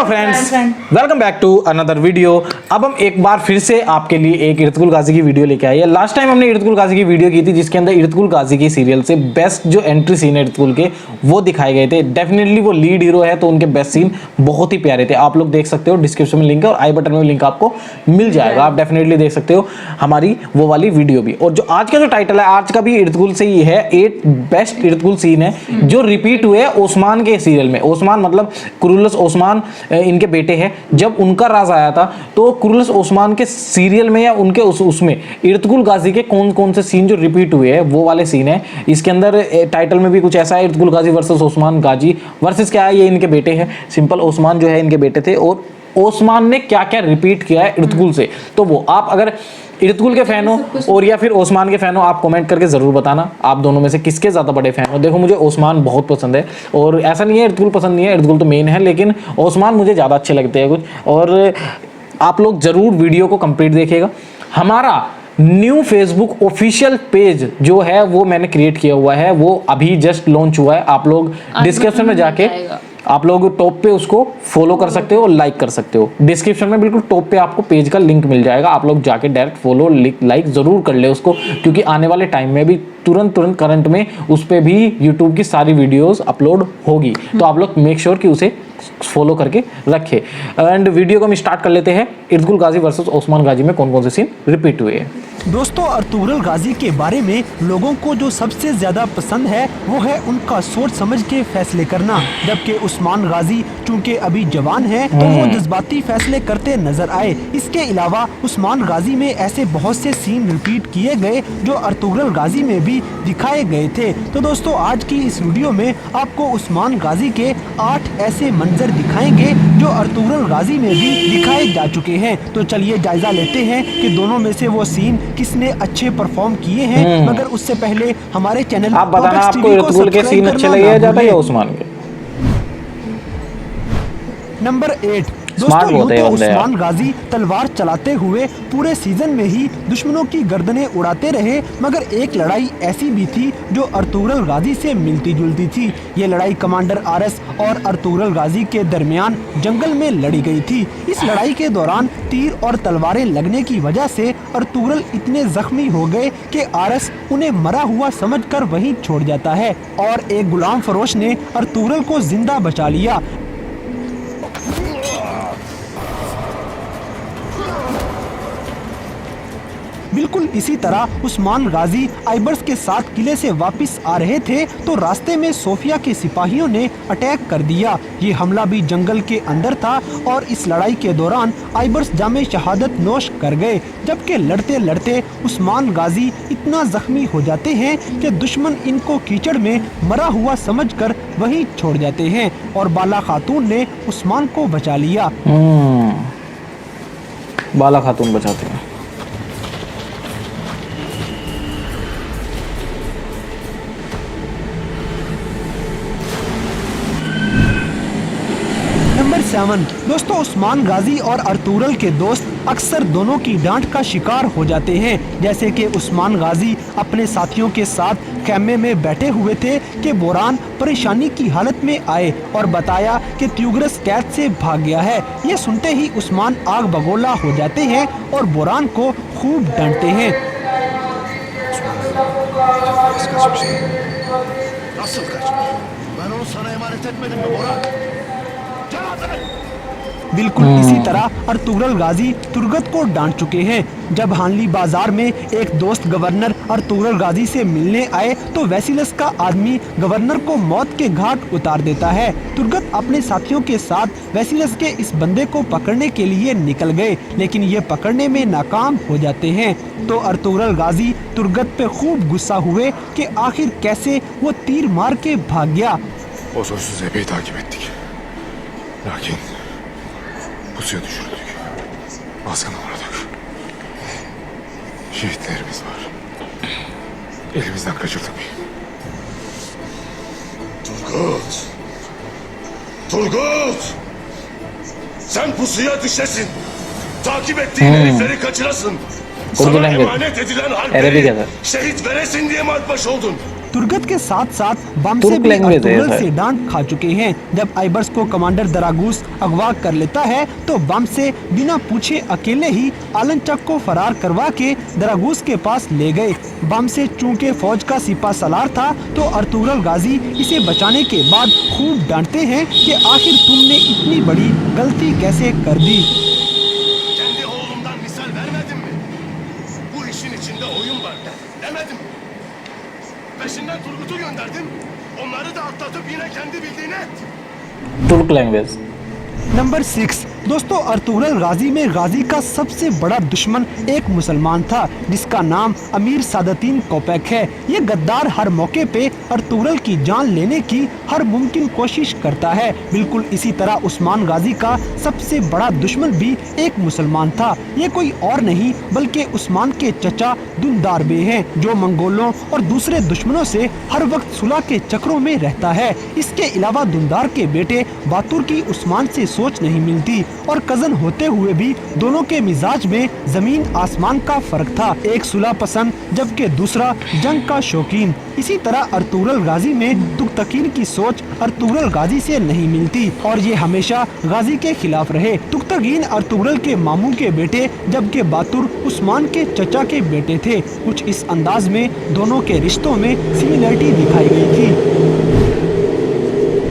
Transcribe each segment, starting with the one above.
Friends, welcome back to another video. अब हम एक बार फिर से आपके लिए एक इर्तुगरुल गाजी की वीडियो लेके आए हैं। लास्ट टाइम हमने इर्तुगरुल गाजी की वीडियो की थी जिसके अंदर इर्तुगरुल गाजी की सीरियल से बेस्ट जो एंट्री सीन है इर्तुगरुल के वो दिखाए गए थे। डेफिनेटली वो लीड हीरो है तो उनके बेस्ट सीन बहुत ही प्यारे थे। आप लोग देख सकते हो, डिस्क्रिप्शन में लिंक है और आई बटन में लिंक आपको मिल जाएगा। आप डेफिनेटली देख सकते हो हमारी वो वाली वीडियो भी। और जो आज का जो टाइटल है आज का भी इर्तुगरुल से ही है। 8 बेस्ट इर्तुगरुल सीन है जो रिपीट हुए ओस्मान के सीरियल में। ओस्मान मतलब कुरुल्लस ओस्मान इनके बेटे हैं। जब उनका राज आया था तो कुरुल्लस ओस्मान के सीरियल में या उनके उसमें इर्तुगरुल गाजी के कौन कौन से सीन जो रिपीट हुए हैं वो वाले सीन है। इसके अंदर टाइटल में भी कुछ ऐसा है, इर्तुगरुल गाजी वर्सेस ओस्मान गाजी वर्सेस क्या है, ये इनके बेटे हैं। सिंपल ओस्मान जो है इनके बेटे थे और ओस्मान ने क्या क्या रिपीट किया है इर्तुगरुल से। तो वो आप अगर इर्तुगरुल के फैन हो और या फिर ओस्मान के फैन हो, आप कमेंट करके जरूर बताना आप दोनों में से किसके ज्यादा बड़े फैन हो। देखो मुझे ओस्मान बहुत पसंद है और ऐसा नहीं है इर्तुगरुल पसंद नहीं है, इर्तुगरुल तो मेन है, लेकिन ओस्मान मुझे ज्यादा अच्छे लगते हैं कुछ। और आप लोग जरूर वीडियो को कंप्लीट देखिएगा। हमारा न्यू फेसबुक ऑफिशियल पेज जो है वो मैंने क्रिएट किया हुआ है, वो अभी जस्ट लॉन्च हुआ है। आप लोग डिस्क्रिप्शन में जाके आप लोग टॉप पे उसको फॉलो कर सकते हो और लाइक कर सकते हो। डिस्क्रिप्शन में बिल्कुल टॉप पे आपको पेज का लिंक मिल जाएगा। आप लोग जाके डायरेक्ट फॉलो लाइक जरूर कर ले उसको, क्योंकि आने वाले टाइम में भी तुरंत करंट में उस पे भी यूट्यूब की सारी वीडियोस अपलोड होगी। तो आप लोग मेक श्योर कि उसे फॉलो करके रखे। एंड वीडियो को हम स्टार्ट कर लेते हैं। इर्तुगरुल गाजी वर्सेस ओस्मान गाजी में कौन कौन से सीन रिपीट हुए हैं। दोस्तों, इर्तुगरुल गाजी के बारे में लोगों को जो सबसे ज्यादा पसंद है वो है उनका सोच समझ के फैसले करना। जबकि ओस्मान गाजी चूंकि अभी जवान है तो वो जज्बाती फैसले करते नजर आए। इसके अलावा ओस्मान गाजी में ऐसे बहुत से सीन रिपीट किए गए जो इर्तुगरुल गाजी में भी दिखाए गए थे। तो दोस्तों, आज की इस वीडियो में आपको ओस्मान गाजी के 8 ऐसे मंजर दिखाएंगे जो इर्तुगरुल गाजी में भी दिखाए जा चुके हैं। तो चलिए जायजा लेते हैं कि दोनों में से वो सीन किसने अच्छे परफॉर्म किए हैं। मगर उससे पहले हमारे चैनल आप बताना आपको इर्तुगरुल के सीन अच्छे लगे या ज्यादा या ओस्मान के। नंबर 8 दोस्तों, यूं तो ओस्मान गाजी तलवार चलाते हुए पूरे सीजन में ही दुश्मनों की गर्दनें उड़ाते रहे, मगर एक लड़ाई ऐसी भी थी जो इर्तुगरुल गाजी से मिलती जुलती थी। ये लड़ाई कमांडर आरएस और इर्तुगरुल गाजी के दरमियान जंगल में लड़ी गई थी। इस लड़ाई के दौरान तीर और तलवारें लगने की वजह से इर्तुगरुल इतने जख्मी हो गए कि आरएस उन्हें मरा हुआ समझकर वहीं छोड़ जाता है और एक गुलाम फरोश ने इर्तुगरुल को जिंदा बचा लिया। बिल्कुल इसी तरह ओस्मान गाजी आइबर्स के साथ किले से वापस आ रहे थे तो रास्ते में सोफिया के सिपाहियों ने अटैक कर दिया। ये हमला भी जंगल के अंदर था और इस लड़ाई के दौरान आइबर्स जामे शहादत नोश कर गए। जबकि लड़ते लड़ते ओस्मान गाजी इतना जख्मी हो जाते हैं कि दुश्मन इनको कीचड़ में मरा हुआ समझकर वहीं छोड़ जाते हैं और बाला खातून ने ओस्मान को बचा लिया। बाला खातून बचाते हैं। नंबर 7 दोस्तों, ओस्मान गाजी और इर्तुगरुल के दोस्त अक्सर दोनों की डांट का शिकार हो जाते हैं। जैसे कि ओस्मान गाजी अपने साथियों के साथ खेमे में बैठे हुए थे कि बोरान परेशानी की हालत में आए और बताया कि त्यूगरस कैद से भाग गया है। ये सुनते ही ओस्मान आग बगोला हो जाते हैं और बोरान को खूब डांटते हैं। बिल्कुल इसी तरह इर्तुगरुल गाजी तुर्गत को डांट चुके हैं। जब हानली बाजार में एक दोस्त गवर्नर इर्तुगरुल गाजी से मिलने आए तो वेसिलस का आदमी गवर्नर को मौत के घाट उतार देता है। तुर्गत अपने साथियों के साथ वेसिलस के इस बंदे को पकड़ने के लिए निकल गए, लेकिन ये पकड़ने में नाकाम हो जाते हैं। तो इर्तुगरुल गाजी तुर्गत पे खूब गुस्सा हुए कि आखिर कैसे वो तीर मार के भाग गया। Pusuya düşürdük. Baskına uğradık. Şehitlerimiz var. Elimizden kaçırdık. Turgut! Turgut! Sen pusuya düşesin. Takip ettiğin herifleri kaçırasın. Sana emanet edilen harpleri şehit veresin diye mi atbaş oldun? तुर्गत के साथ साथ बम तुर्क से भी लैंग्वेज है अर्तुगरुल शायद। से डांट खा चुके हैं। जब आइबर्स को कमांडर दरागूस अगवा कर लेता है तो बम से बिना पूछे अकेले ही आलनचक को फरार करवा के दरागूस के पास ले गए। बम से चूंकि फौज का सिपा सलार था तो अर्तुगरुल गाजी इसे बचाने के बाद खूब डांटते हैं कि आखिर तुमने इतनी बड़ी गलती कैसे कर दी। Kendi oğlumdan misal vermedim mi? Bu işin içinde oyun var demedim mi? Peşinden Turgut'u gönderdim. Onları da atlatıp yine kendi bildiğini etti. तुर्क लैंग्वेज। नंबर 6 दोस्तों, अर्तुगरुल गाजी में गाजी का सबसे बड़ा दुश्मन एक मुसलमान था जिसका नाम अमीर सादतीन कोपैक है। ये गद्दार हर मौके पे अर्तुगरुल की जान लेने की हर मुमकिन कोशिश करता है। बिल्कुल इसी तरह उस्मान गाजी का सबसे बड़ा दुश्मन भी एक मुसलमान था। ये कोई और नहीं बल्कि उस्मान के चचा दुंदार बे हैं जो मंगोलों और दूसरे दुश्मनों से हर वक्त सुलह के चक्रों में रहता है। इसके अलावा दुंदार के बेटे बातुर की उस्मान से सोच नहीं मिलती और कजन होते हुए भी दोनों के मिजाज में जमीन आसमान का फर्क था। एक सुलह पसंद जबकि दूसरा जंग का शौकीन। इसी तरह अर्तुगरुल गाजी में तुगतकीन की सोच अर्तुगरुल गाजी से नहीं मिलती और ये हमेशा गाजी के खिलाफ रहे। तुगतकीन अर्तुगरुल के मामू के बेटे जबकि बातुर उस्मान के चचा के बेटे थे। कुछ इस अंदाज में दोनों के रिश्तों में सिमिलरिटी दिखाई गई थी।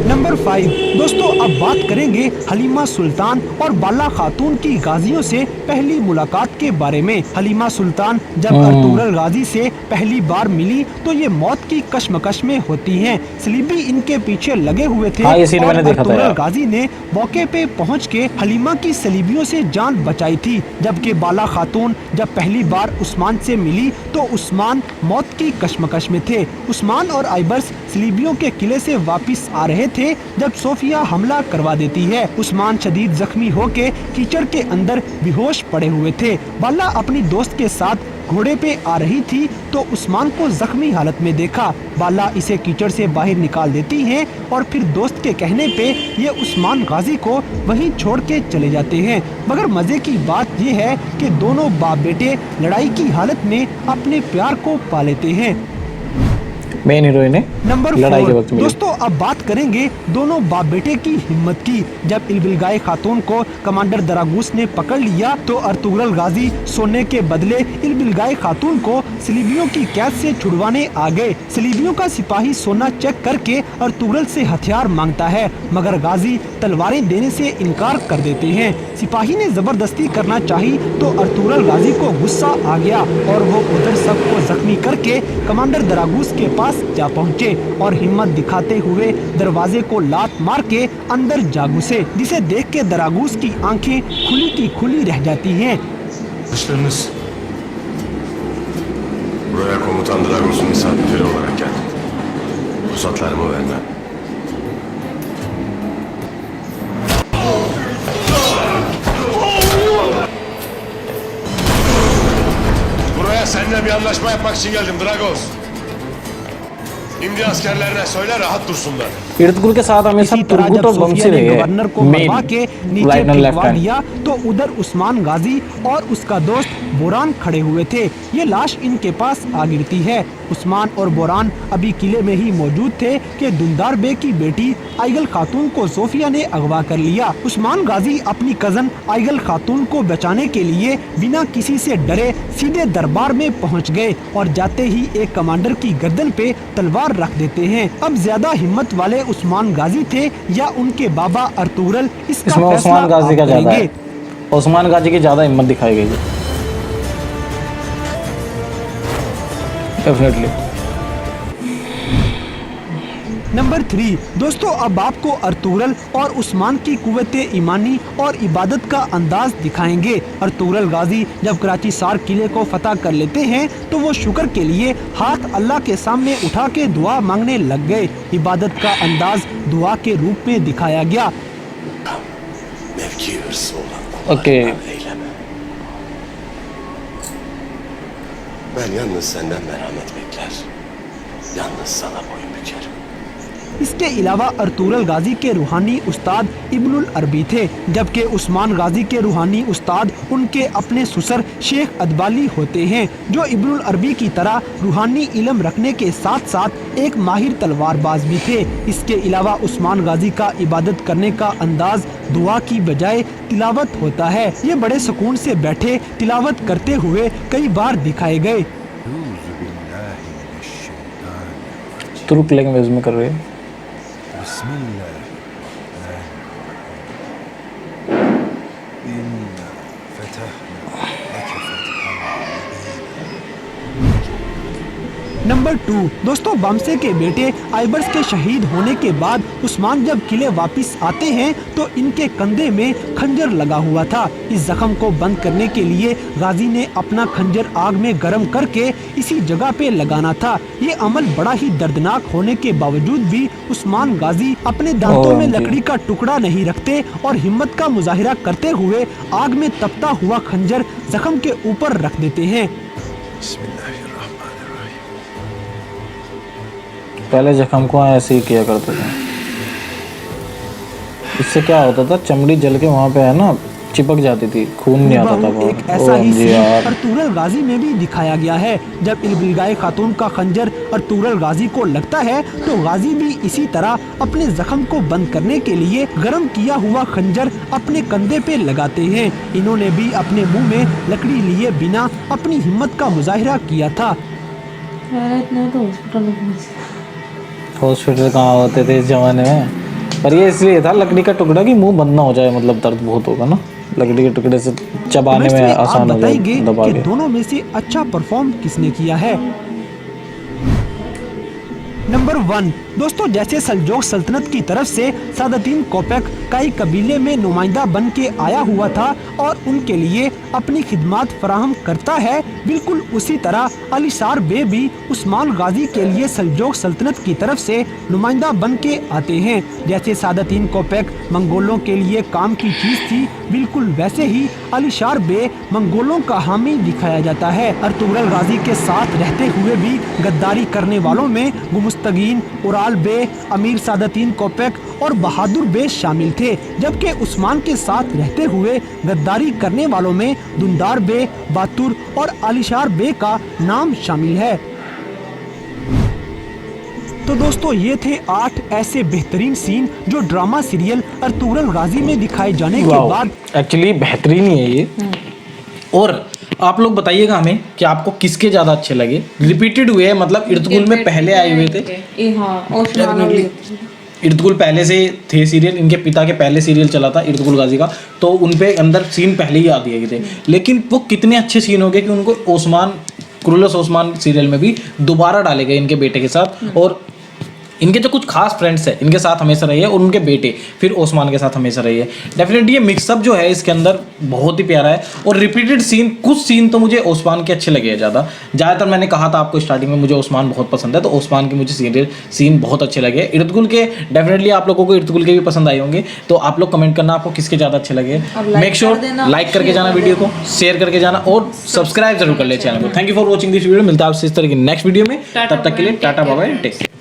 नंबर 5 दोस्तों, अब बात करेंगे हलीमा सुल्तान और बाला खातून की गाजियों से पहली मुलाकात के बारे में। हलीमा सुल्तान जब अर्तुगरुल गाजी से पहली बार मिली तो ये मौत की कश्मकश में होती हैं। सलीबी इनके पीछे लगे हुए थे हाँ, ये सीन और मैंने देखा था अर्तुगरुल यार। गाजी ने मौके पे पहुंच के हलीमा की सलीबियों से जान बचाई थी। जबकि बाला खातून जब पहली बार उस्मान से मिली तो उस्मान मौत की कश्मकश में थे। उस्मान और आइबर्स सलीबियों के किले से वापस आ रहे थे जब सोफिया हमला करवा देती है। उस्मान शदीद जख्मी होके कीचड़ के अंदर बेहोश पड़े हुए थे। बाला अपनी दोस्त के साथ घोड़े पे आ रही थी तो उस्मान को जख्मी हालत में देखा। बाला इसे कीचड़ से बाहर निकाल देती हैं और फिर दोस्त के कहने पे ये उस्मान गाजी को वहीं छोड़ के चले जाते हैं। मगर मजे की बात ये है कि दोनों बाप बेटे लड़ाई की हालत में अपने प्यार को पा लेते हैं। मेन हीरोइन है नंबर लड़ाई के 4 वक्त मिली। दोस्तों, अब बात करेंगे दोनों बाप बेटे की हिम्मत की। जब इल्बिलगाय खातून को कमांडर दरागूस ने पकड़ लिया तो अर्तुगरुल गाजी सोने के बदले इल्बिलगाय खातून को सलीबियों की कैद से छुड़वाने आ गए। सलीबियों का सिपाही सोना चेक करके अर्तुगरुल से हथियार मांगता है मगर गाजी तलवारें देने से इनकार कर देते हैं। सिपाही ने जबरदस्ती करना चाही तो अर्तुगरुल गाजी को गुस्सा आ गया और वो उधर सबको जख्मी करके कमांडर दरागूस के पास जा पहुंचे और हिम्मत दिखाते हुए दरवाजे को लात मार के अंदर जा घुसे, जिसे देख के दरागूस की आंखें खुली की खुली रह जाती हैं। Arkadaşlarınız buraya komutan Dragos'un misafirleri olarak geldim. Ruhsatlarımı vermem. Buraya seninle bir anlaşma yapmak için geldim Dragos. İndi askerlerine söyle rahat dursunlar. Ertugrul के साथ हमेशा इसी तरह तुर्गुत जब और सोफिया बमसी ने रहे गवर्नर को हैं मरवा के मेन नीचे राइट एंड लेफ्ट फेंकवा हैंड। दिया तो उधर उस्मान गाजी और उसका दोस्त बोरान खड़े हुए थे। ये लाश इनके पास आ गिरती है। उस्मान और बोरान अभी किले में ही मौजूद थे कि दुंदार बे की बेटी आइगल खातून को सोफिया ने अगवा कर लिया। उस्मान गाजी अपनी कजन आइगल खातून को बचाने के लिए बिना किसी से डरे सीधे दरबार में पहुंच गए और जाते ही एक कमांडर की गर्दन पे तलवार रख देते हैं। अब ज्यादा हिम्मत वाले उस्मान गाजी थे या उनके बाबा अर्तुगरुल, इसका इसमें फैसला उस्मान गाजी आप का ज्यादा करेंगे। है। उस्मान गाजी की ज्यादा हिम्मत दिखाई गई है डेफिनेटली। नंबर 3 दोस्तों, अब आपको अर्तुगरुल और उस्मान की कुव्वत ईमानी और इबादत का अंदाज दिखाएंगे। अर्तुगरुल गाजी जब कराची सार किले को फतह कर लेते हैं तो वो शुक्र के लिए हाथ अल्लाह के सामने उठा के दुआ मांगने लग गए। इबादत का अंदाज दुआ के रूप में दिखाया गया। Mevki hırsı olan okay eyleme. Ben yalnız senden merhamet bekler. Yalnız sana boyun bükerim. इसके अलावा अर्तुगरुल गाजी के रूहानी उस्ताद इब्नुल अरबी थे, जबकि उस्मान गाजी के रूहानी उस्ताद उनके अपने ससुर शेख अदबाली होते हैं, जो इब्नुल अरबी की तरह रूहानी इल्म रखने के साथ साथ एक माहिर तलवारबाज भी थे। इसके अलावा उस्मान गाजी का इबादत करने का अंदाज दुआ की बजाय तिलावत होता है। ये बड़े सुकून से बैठे तिलावत करते हुए कई बार दिखाए गए। तुर्क लैंग्वेज में कर रहे हैं। नंबर 2 दोस्तों, बमसे के बेटे आइबर्स के शहीद होने के बाद उस्मान जब किले वापस आते हैं तो इनके कंधे में खंजर लगा हुआ था। इस जख्म को बंद करने के लिए गाजी ने अपना खंजर आग में गर्म करके इसी जगह पे लगाना था। ये अमल बड़ा ही दर्दनाक होने के बावजूद भी उस्मान गाजी अपने दांतों में लकड़ी का टुकड़ा नहीं रखते और हिम्मत का मुजाहिरा करते हुए आग में तपता हुआ खंजर जख्म के ऊपर रख देते हैं। पहले जख्म को ऐसे ही किया करते थे। इससे क्या होता था, चमड़ी जल के वहाँ पे है ना चिपक जाती थी, खून नहीं आता था। एक ऐसा ही सीन अर्तुगरुल गाजी में भी दिखाया गया है। जब इल्बिलगाई खातून का खंजर अर्तुगरुल गाजी को लगता है तो गाजी भी इसी तरह अपने जख्म को बंद करने के लिए गर्म किया हुआ खंजर अपने कंधे पे लगाते हैं। इन्होंने भी अपने मुंह में लकड़ी लिए बिना अपनी हिम्मत का मुजाहिरा किया था। हॉस्पिटल कहाँ होते थे इस जमाने में, पर ये इसलिए था लकड़ी का टुकड़ा कि मुंह बंद ना हो जाए, मतलब दर्द बहुत होगा ना, लकड़ी के टुकड़े से चबाने में आसान हो जाए। दबा के दोनों में से अच्छा परफॉर्म किसने किया है? नंबर 1 दोस्तों, जैसे सल्जोक सल्तनत की तरफ से सादतीन कोपेक कई कबीले में नुमाइंदा बन के आया हुआ था और उनके लिए अपनी खिदमत फराहम करता है, बिल्कुल उसी तरह अलीशार बे भी उस्मान गाजी के लिए सल्जोक सल्तनत की तरफ से नुमाइंदा बन के आते हैं। जैसे सादतीन कोपेक मंगोलों के लिए काम की चीज थी, बिल्कुल वैसे ही अलीशार बे मंगोलों का हामी दिखाया जाता है। अर्तुगरुल गाजी के साथ रहते हुए भी गद्दारी करने वालों में गुमुस्तगीन, उराल बे, अमीर सादतीन कोपेक और बहादुर बे शामिल थे, जबकि उस्मान के साथ रहते हुए गद्दारी करने वालों में दुंदार बे, बातुर और अलीशार बे का नाम शामिल है। तो दोस्तों, ये थे 8 ऐसे बेहतरीन सीन जो ड्रामा सीरियल अर्तुगरुल गाजी में दिखाए जाने के बाद एक्चुअली बेहतरीन ही है ये। और आप लोग बताइएगा हमें कि आपको किसके ज्यादा अच्छे लगे। रिपीटेड हुए हैं, मतलब इर्तुगरुल में पहले आए हुए थे। इर्तुगरुल पहले से थे सीरियल, इनके पिता के पहले सीरियल चला था इर्तुगरुल गाजी का, तो उनपे अंदर सीन पहले ही आ दिए गए थे। लेकिन वो कितने अच्छे सीन हो गए कि उनको ओस्मान कुरुलस ओस्मान सीरियल में भी दोबारा डाले गए इनके बेटे के साथ। और इनके जो कुछ खास फ्रेंड्स हैं इनके साथ हमेशा रही है, और उनके बेटे फिर ओस्मान के साथ हमेशा रही है। डेफिनेटली ये मिक्सअप जो है इसके अंदर बहुत ही प्यारा है। और रिपीटेड सीन, कुछ सीन तो मुझे ओस्मान के अच्छे लगे हैं ज़्यादातर। मैंने कहा था आपको स्टार्टिंग में मुझे ओस्मान बहुत पसंद है, तो ओस्मान के मुझे सीन बहुत अच्छे लगे। इर्तुगरुल के डेफिनेटली आप लोगों को इर्तुगरुल के भी पसंद आए होंगे, तो आप लोग कमेंट करना आपको किसके ज़्यादा अच्छे लगे। मेक श्योर लाइक करके जाना वीडियो को, शेयर करके जाना और सब्सक्राइब जरूर कर ले चैनल को। Thank you for watching this video. मिलता है आपसे इस तरह की नेक्स्ट वीडियो में, तब तक के लिए tata bye bye, take care.